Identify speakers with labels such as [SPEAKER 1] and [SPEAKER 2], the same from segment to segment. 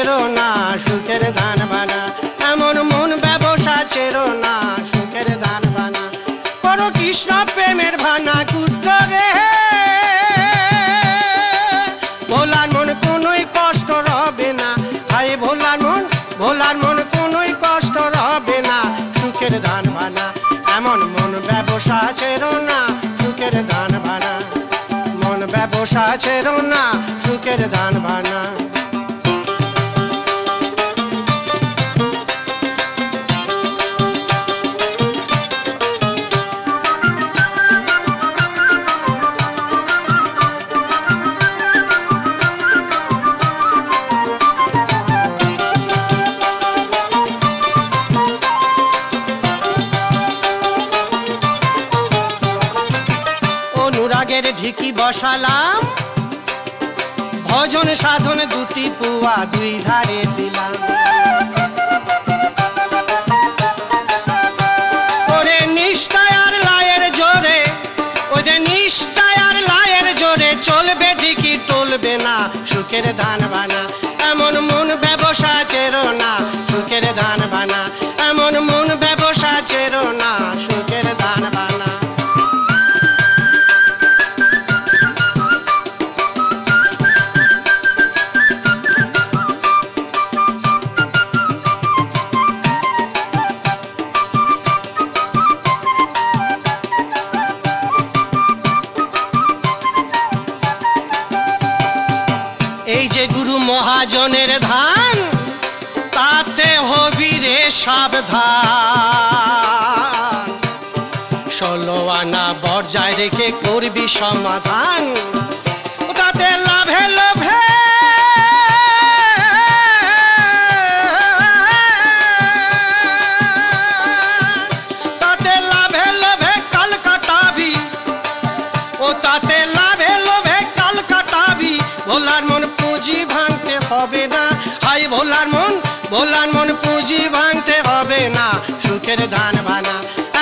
[SPEAKER 1] ছেড়ো না সুখের ধান বানা, এমন মন ব্যবসা ছেড়ো না সুখের ধান বানা। করো কৃষ্ণ প্রেমের ভানা কুট্র রে, ভোলার মন কোনোই কষ্ট রবে না, হায় ভোলার মন কোনোই কষ্ট রবে না সুখের ধান বানা, এমন মন ব্যবসা ছেড়ো না সুখের ধান বানা, মন ব্যবসা ছেড়ো না সুখের ধান বানা। অনুরাগের ঢিকি বসালাম, ভজন সাধন দুটি পুয়া দুই ধারে দিলাম, ওরে নিষ্ঠায় আর লায়ের জোরে, ওরে নিষ্ঠায় আর লায়ের জোরে চলবে ঢিকি টলবে না সুখের ধান বানা, এমন মন ব্যবসা ছেড়ো না সুখের ধান বানা, এমন মন ব্যবসা ছেড়ো না সুখের ধান বানা। এই যে গুরু মহাজনের ধান, তাতে হবি রে সাবধান, 16 আনা বর্জায় রেখে করবি সমাধান, তাতে লাভে লোভে তাতে লাভে লোভে কাল কাটাবি, ও তাতে লাভে লোভে কাল কাটাবি, ভোলার মন পুঁজি ভাঙতে হবে না, হাই ভোলার মন পুঁজি ভাঙতে হবে না সুখের ধান বানা,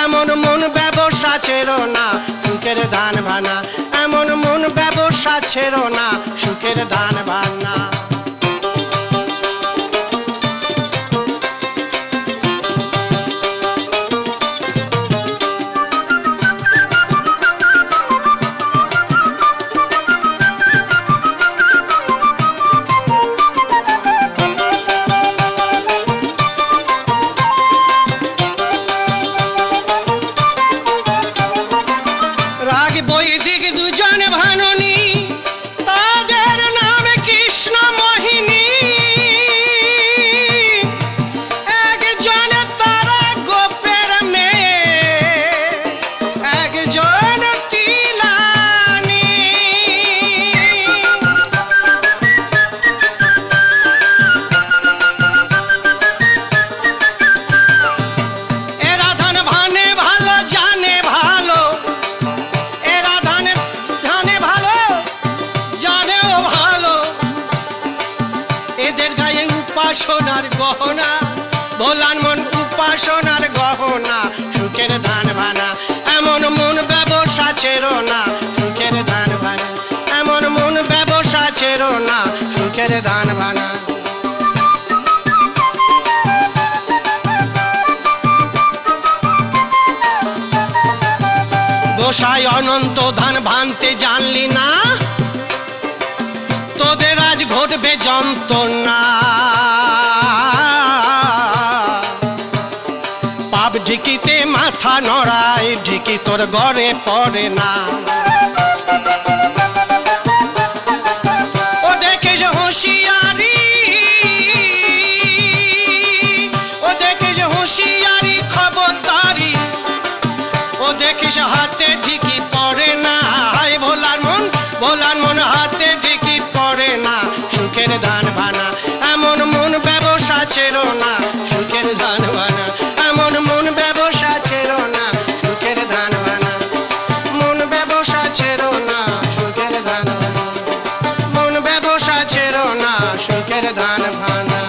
[SPEAKER 1] এমন মন ব্যবসা ছেড়ো না সুখের ধান বানা, এমন মন ব্যবসা ছেড়ো না সুখের ধান বানা। বৈদিক দুজন ভাননি, তাদের নাম কৃষ্ণ মোহিনী, একজন তারা গোপের মেয়ে, একজন তিলানি, এরা ধান ভানে ভালো জানে ভালো, এদের গায়ে উপাসনার গহনা, ভোলার মন উপাসনার গহনা সুখের ধান বানা, এমন মন ব্যবসা ছেড়ো না সুখের ধান বানা, এমন মন ব্যবসা ছেড়ো না সুখের ধান বানা। গোসাই অনন্ত ধান ভাঙতে জানলি না, তোদের আজ ঘটবে যন্ত্রণা, পাপ ঢিকিতে মাথা নড়ায় ঢিকি তোর ঘরে পড়ে না, ও দেখিস হুঁশিয়ারি, ও দেখিস হুঁশিয়ারি খবরদারি, ও দেখিস হাতে ঢিকি পড়ে না, হায় ভোলার মন হাতে ঢিকি পড়ে না সুখের ধান বানা, এমন মন ব্যবসা ছেড়ো না সুখের ধান বানা, এমন মন ব্যবসা ছেড়ো না সুখের ধান বানা, মন ব্যবসা ছেড়ো না সুখের ধান বানা, মন ব্যবসা ছেড়ো না সুখের ধান বানা।